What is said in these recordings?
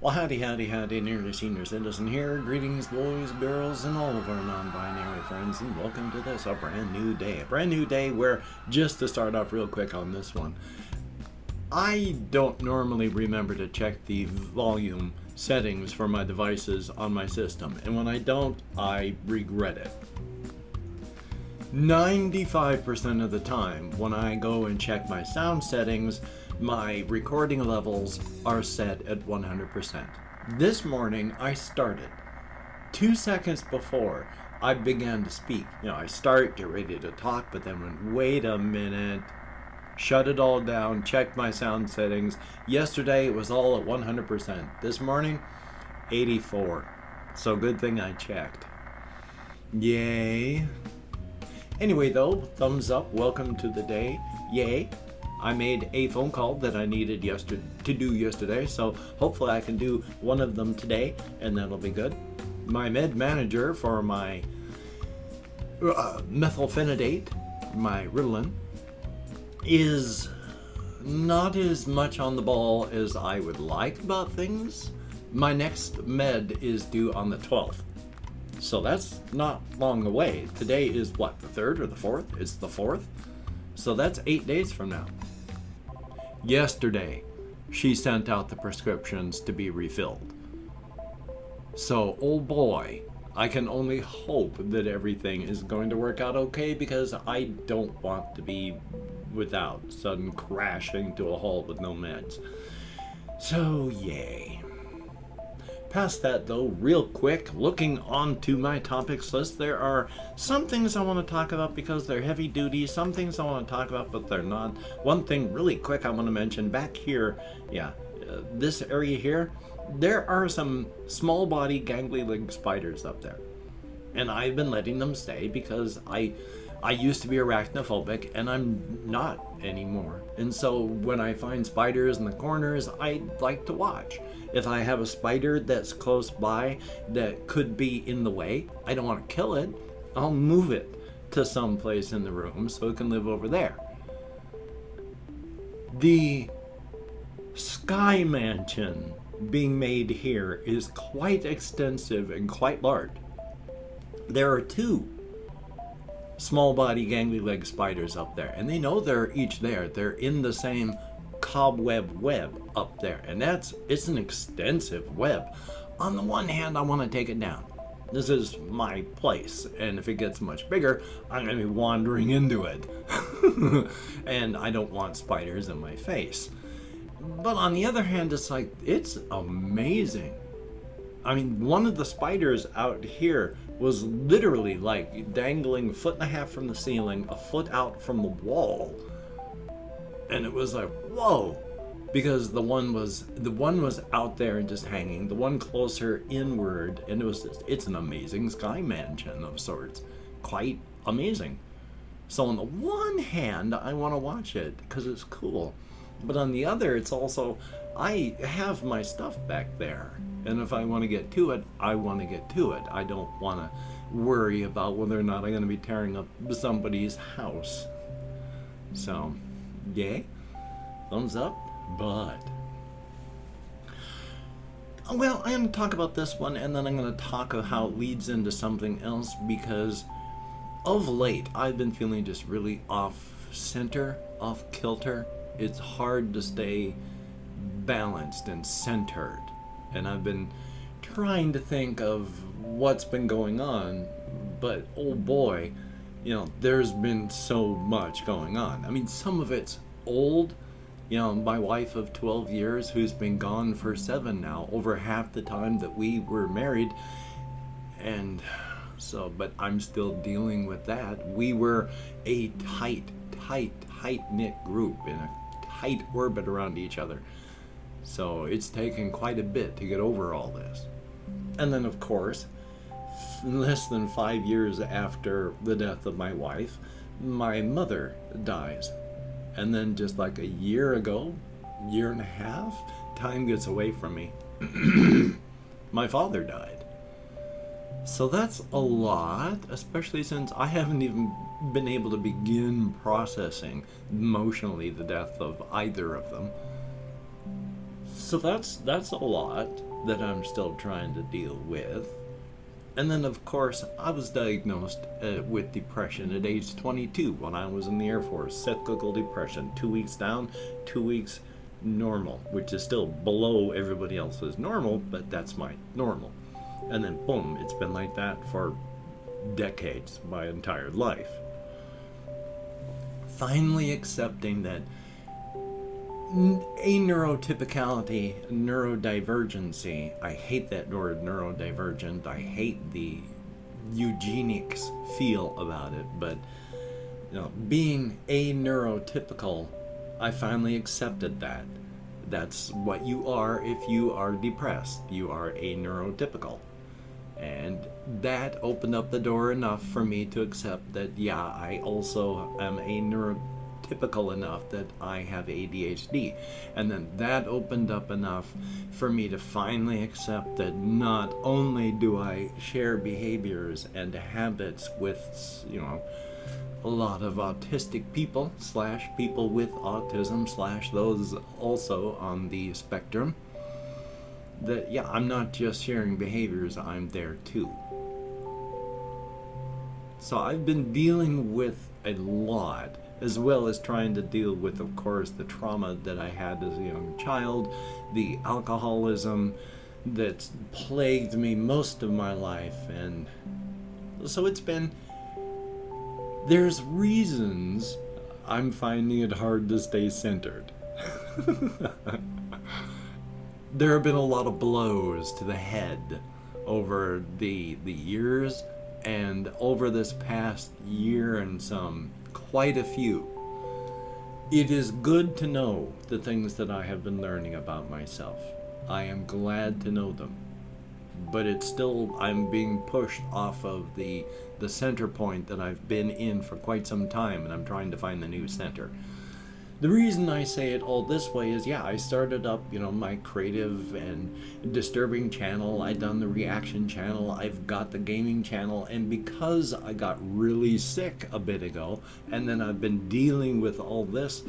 Well, howdy, howdy, howdy, nearly senior citizen here. Greetings, boys, girls, and all of our non-binary friends, and welcome to this, a brand new day. A brand new day where, just to start off real quick on this one, I don't normally remember to check the volume settings for my devices on my system, and when I don't, I regret it. 95% of the time, when I go and check my sound settings, my recording levels are set at 100%. This morning, I started. 2 seconds before I began to speak. I start, get ready to talk, but then went, wait a minute, shut it all down, checked my sound settings. Yesterday, it was all at 100%. This morning, 84. So good thing I checked. Yay. Anyway, though, thumbs up, welcome to the day. Yay. I made a phone call that I needed to do yesterday, so hopefully I can do one of them today, and that'll be good. My med manager for my methylphenidate, my Ritalin, is not as much on the ball as I would like about things. My next med is due on the 12th. So that's not long away. Today is what, the 3rd or the 4th? It's the 4th. So that's 8 days from now. Yesterday, she sent out the prescriptions to be refilled. So, oh boy, I can only hope that everything is going to work out okay, because I don't want to be without sudden crashing to a halt with no meds. So, yay. Past that, though, real quick, looking onto my topics list, there are some things I want to talk about because they're heavy duty, some things I want to talk about but they're not. One thing really quick I want to mention, back here, this area here, there are some small body gangly leg spiders up there. And I've been letting them stay because I used to be arachnophobic and I'm not anymore. And so when I find spiders in the corners, I like to watch. If I have a spider that's close by that could be in the way, I don't want to kill it, I'll move it to some place in the room so it can live over there. The Sky Mansion being made here is quite extensive and quite large. There are 2 small body gangly leg spiders up there, and they know they're each there. They're in the same cobweb web up there, and it's an extensive web. On the one hand, I want to take it down. This is my place, and if it gets much bigger, I'm going to be wandering into it. And I don't want spiders in my face. But on the other hand, it's amazing. I mean, one of the spiders out here was literally like dangling 1.5 feet from the ceiling, 1 foot out from the wall. And it was like, whoa, because the one was out there and just hanging, the one closer inward, and it's an amazing sky mansion of sorts, quite amazing. So on the one hand, I want to watch it because it's cool, but on the other, it's also, I have my stuff back there, and if I want to get to it, I want to get to it. I don't want to worry about whether or not I'm going to be tearing up somebody's house. So, yay, thumbs up, but well, I'm going to talk about this one, and then I'm going to talk of how it leads into something else, because of late I've been feeling just really off center, off kilter. It's hard to stay balanced and centered, and I've been trying to think of what's been going on, but oh boy, there's been so much going on. I mean, some of it's old. My wife of 12 years, who's been gone for 7 now, over half the time that we were married. And so, but I'm still dealing with that. We were a tight-knit group in a tight orbit around each other. So it's taken quite a bit to get over all this. And then, of course, less than 5 years after the death of my wife, my mother dies. And then just like a year ago, 1.5 years, time gets away from me. My father died. So that's a lot, especially since I haven't even been able to begin processing emotionally the death of either of them. So that's a lot that I'm still trying to deal with. And then, of course, I was diagnosed with depression at age 22 when I was in the Air Force. Cyclical depression, 2 weeks down, 2 weeks normal, which is still below everybody else's normal, but that's my normal. And then, boom, it's been like that for decades, my entire life. Finally accepting that neurotypicality, neurodivergency, I hate that word neurodivergent, I hate the eugenics feel about it, but being neurotypical, I finally accepted that. That's what you are if you are depressed. You are neurotypical. And that opened up the door enough for me to accept that, yeah, I also am neurotypical enough that I have ADHD. And then that opened up enough for me to finally accept that not only do I share behaviors and habits with, a lot of autistic people / people with autism / those also on the spectrum, that, yeah, I'm not just sharing behaviors, I'm there too. So I've been dealing with a lot, as well as trying to deal with, of course, the trauma that I had as a young child, the alcoholism that's plagued me most of my life, and so there's reasons I'm finding it hard to stay centered. There have been a lot of blows to the head over the years, and over this past year and some, quite a few. It is good to know the things that I have been learning about myself. I am glad to know them. But it's still, I'm being pushed off of the center point that I've been in for quite some time, and I'm trying to find the new center. The reason I say it all this way is, yeah, I started up, my creative and disturbing channel. I've done the reaction channel. I've got the gaming channel. And because I got really sick a bit ago, and then I've been dealing with all this,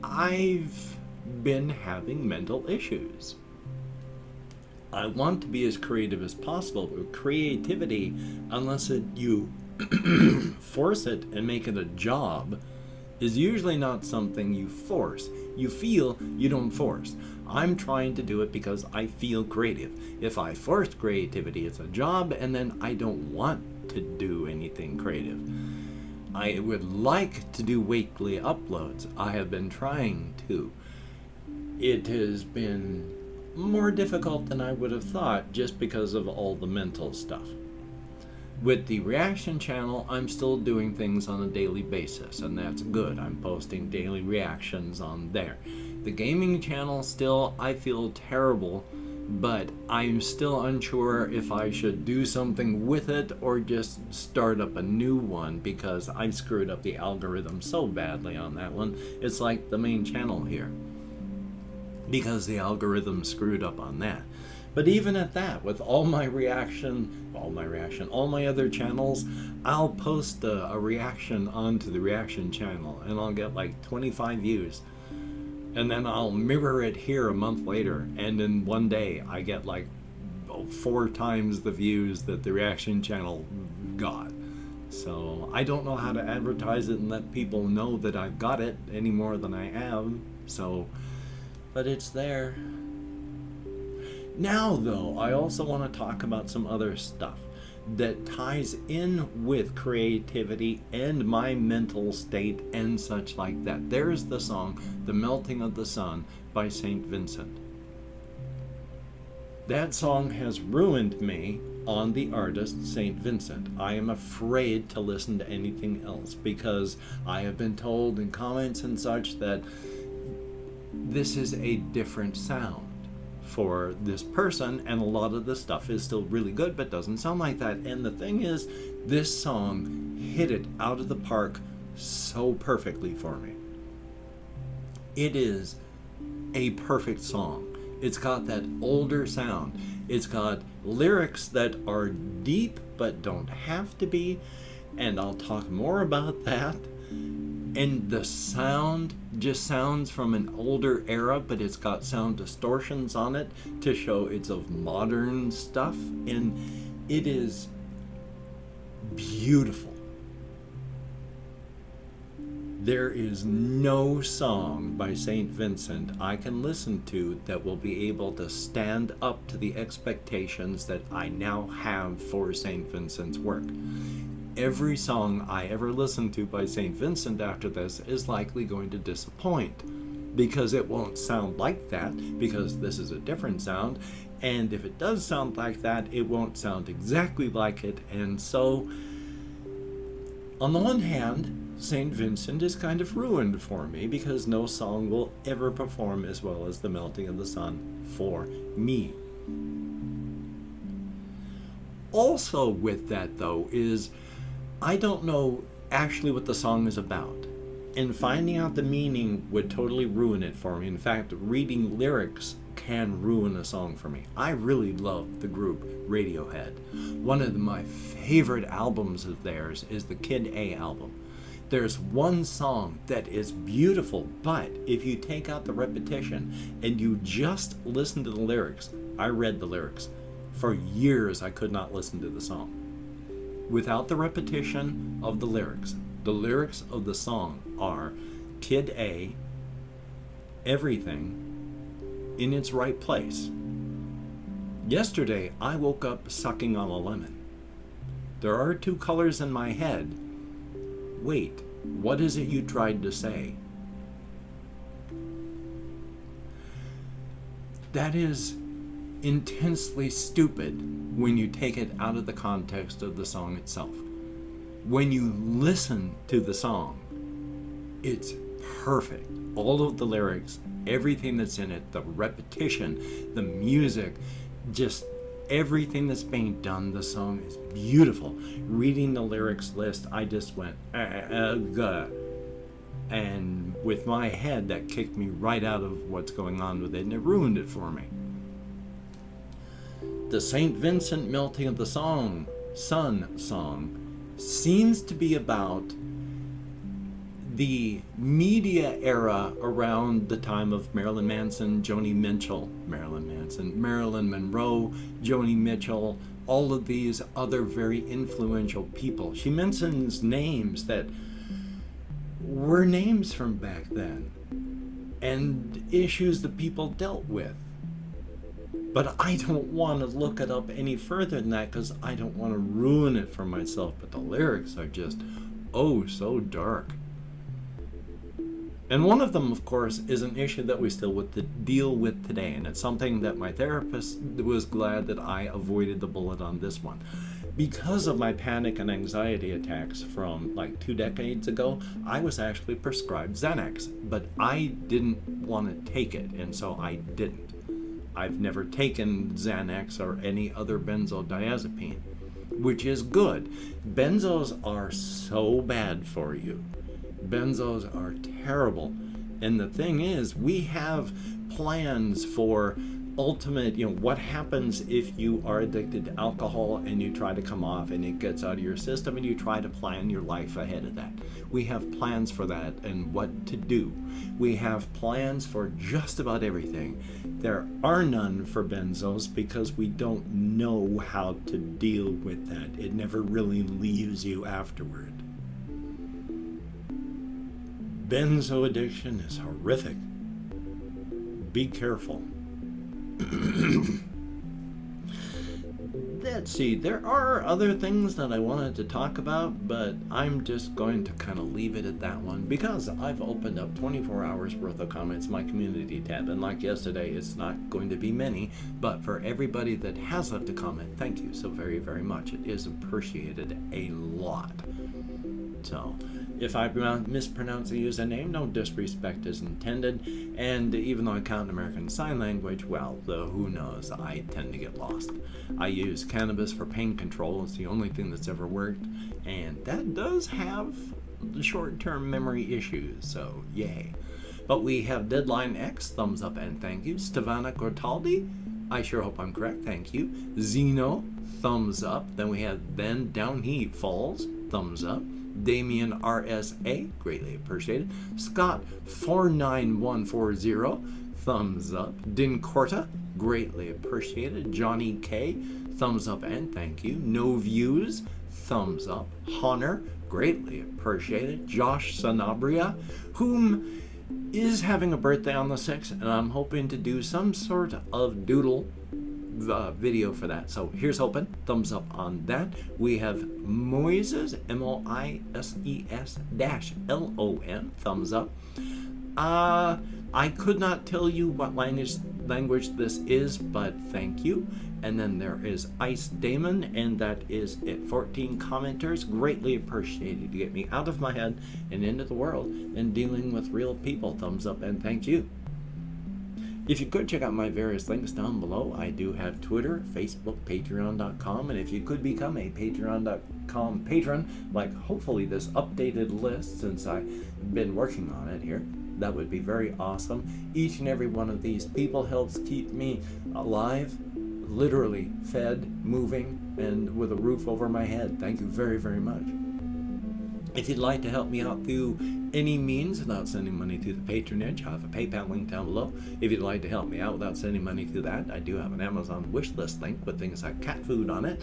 I've been having mental issues. I want to be as creative as possible, but creativity, unless you force it and make it a job, is usually not something you force. You feel, you don't force. I'm trying to do it because I feel creative. If I force creativity, it's a job, and then I don't want to do anything creative. I would like to do weekly uploads. I have been trying to. It has been more difficult than I would have thought, just because of all the mental stuff. With the reaction channel, I'm still doing things on a daily basis, and that's good. I'm posting daily reactions on there. The gaming channel, still, I feel terrible, but I'm still unsure if I should do something with it or just start up a new one, because I screwed up the algorithm so badly on that one. It's like the main channel here, because the algorithm screwed up on that. But even at that, with all my other channels, I'll post a reaction onto the reaction channel, and I'll get like 25 views. And then I'll mirror it here a month later, and in one day I get like 4 times the views that the reaction channel got. So I don't know how to advertise it and let people know that I've got it any more than I have. But it's there. Now, though, I also want to talk about some other stuff that ties in with creativity and my mental state and such like that. There's the song, The Melting of the Sun by St. Vincent. That song has ruined me on the artist St. Vincent. I am afraid to listen to anything else, because I have been told in comments and such that this is a different sound for this person, and a lot of the stuff is still really good but doesn't sound like that. And the thing is, this song hit it out of the park so perfectly for me. It is a perfect song. It's got that older sound. It's got lyrics that are deep but don't have to be, and I'll talk more about that. And the sound just sounds from an older era, but it's got sound distortions on it to show it's of modern stuff, and it is beautiful. There is no song by St. Vincent I can listen to that will be able to stand up to the expectations that I now have for St. Vincent's work. Every song I ever listen to by St. Vincent after this is likely going to disappoint, because it won't sound like that, because this is a different sound, and if it does sound like that, it won't sound exactly like it. And so, on the one hand, St. Vincent is kind of ruined for me, because no song will ever perform as well as The Melting of the Sun for me. Also with that, though, is I don't know actually what the song is about, and finding out the meaning would totally ruin it for me. In fact, reading lyrics can ruin a song for me. I really love the group Radiohead. One of my favorite albums of theirs is the Kid A album. There's one song that is beautiful, but if you take out the repetition and you just listen to the lyrics, I read the lyrics. For years I could not listen to the song. Without the repetition of the lyrics of the song are Kid A, everything in its right place. Yesterday, I woke up sucking on a lemon. There are two colors in my head. Wait, what is it you tried to say? That is intensely stupid when you take it out of the context of the song itself. When you listen to the song, it's perfect. All of the lyrics, everything that's in it, the repetition, the music, just everything that's being done, the song is beautiful. Reading the lyrics list, I just went, and with my head, that kicked me right out of what's going on with it, and it ruined it for me. The St. Vincent Melting of the Sun song seems to be about the media era around the time of Marilyn Manson, Marilyn Monroe, Joni Mitchell, all of these other very influential people. She mentions names that were names from back then and issues that people dealt with. But I don't want to look it up any further than that, because I don't want to ruin it for myself. But the lyrics are just, oh, so dark. And one of them, of course, is an issue that we still deal with today. And it's something that my therapist was glad that I avoided the bullet on this one. Because of my panic and anxiety attacks from like 2 decades ago, I was actually prescribed Xanax. But I didn't want to take it, and so I didn't. I've never taken Xanax or any other benzodiazepine, which is good. Benzos are so bad for you. Benzos are terrible. And the thing is, we have plans for ultimate, what happens if you are addicted to alcohol and you try to come off and it gets out of your system, and you try to plan your life ahead of that. We have plans for that and what to do. We have plans for just about everything. There are none for benzos because we don't know how to deal with that. It never really leaves you afterward. Benzo addiction is horrific. Be careful. Let's see, there are other things that I wanted to talk about, but I'm just going to kind of leave it at that one, because I've opened up 24 hours worth of comments in my community tab, and like yesterday, it's not going to be many, but for everybody that has left a comment, thank you so very, very much. It is appreciated a lot. So, if I mispronounce a username, no disrespect is intended, and even though I count American Sign Language, well, who knows, I tend to get lost. I use cannabis for pain control. It's the only thing that's ever worked, and that does have the short-term memory issues, so yay. But we have Deadline X, thumbs up and thank you. Stevana Gortaldi, I sure hope I'm correct, thank you. Zeno, thumbs up. Then we have Then Down Heat Falls, thumbs up. Damien RSA, greatly appreciated. Scott 49140, thumbs up. Dincorta, greatly appreciated. Johnny K, thumbs up and thank you. No Views, thumbs up. Honor, greatly appreciated. Josh Sanabria, whom is having a birthday on the 6th, and I'm hoping to do some sort of doodle video for that. So here's hoping. Thumbs up on that. We have Moises, MOISES-LON, thumbs up. I could not tell you what language this is, but thank you. And then there is Ice Damon, and that is it. 14 commenters, greatly appreciated to get me out of my head and into the world and dealing with real people. Thumbs up and thank you. If you could check out my various links down below, I do have Twitter, Facebook, Patreon.com, and if you could become a Patreon.com patron, like hopefully this updated list since I've been working on it here, that would be very awesome. Each and every one of these people helps keep me alive, literally fed, moving, and with a roof over my head. Thank you very, very much. If you'd like to help me out through any means without sending money through the patronage, I have a PayPal link down below. If you'd like to help me out without sending money through that, I do have an Amazon wish list link with things like cat food on it,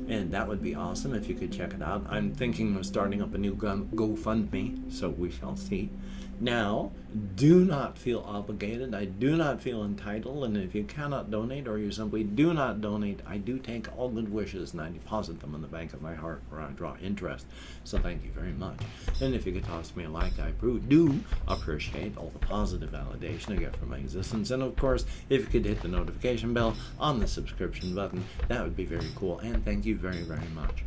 and that would be awesome if you could check it out. I'm thinking of starting up a new GoFundMe, so we shall see. Now, do not feel obligated. I do not feel entitled, and if you cannot donate or you simply do not donate, I do take all good wishes and I deposit them in the bank of my heart where I draw interest. So thank you very much. And if you could toss me a like, I do appreciate all the positive validation I get from my existence. And of course, if you could hit the notification bell on the subscription button, that would be very cool. And thank you very, very much.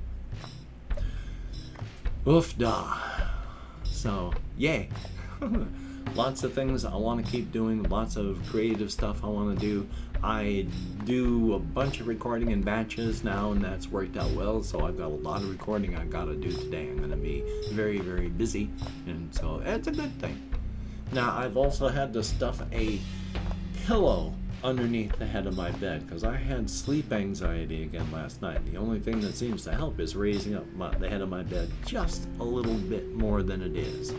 Oofda. So, yay. Lots of things I want to keep doing, lots of creative stuff I want to do. I do a bunch of recording in batches now, and that's worked out well, so I've got a lot of recording I got to do today. I'm going to be very, very busy, and so it's a good thing. Now, I've also had to stuff a pillow underneath the head of my bed because I had sleep anxiety again last night. The only thing that seems to help is raising up the head of my bed just a little bit more than it is.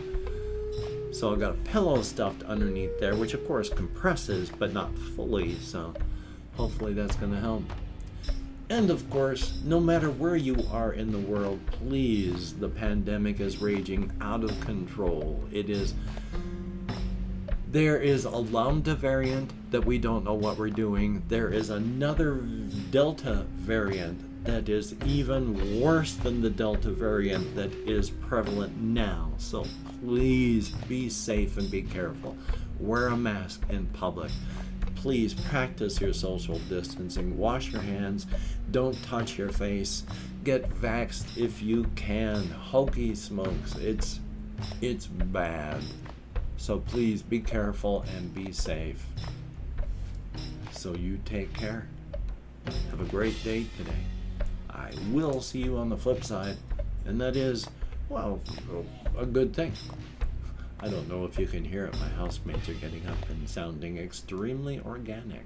So I got a pillow stuffed underneath there, which of course compresses, but not fully, so hopefully that's going to help. And of course, no matter where you are in the world, please, the pandemic is raging out of control. There is a Lambda variant that we don't know what we're doing. There is another Delta variant that is even worse than the Delta variant that is prevalent now. So please be safe and be careful. Wear a mask in public. Please practice your social distancing. Wash your hands. Don't touch your face. Get vaxxed if you can. Hokey smokes. It's bad. So please be careful and be safe. So you take care. Have a great day today. I will see you on the flip side, and that is, well, a good thing. I don't know if you can hear it. My housemates are getting up and sounding extremely organic.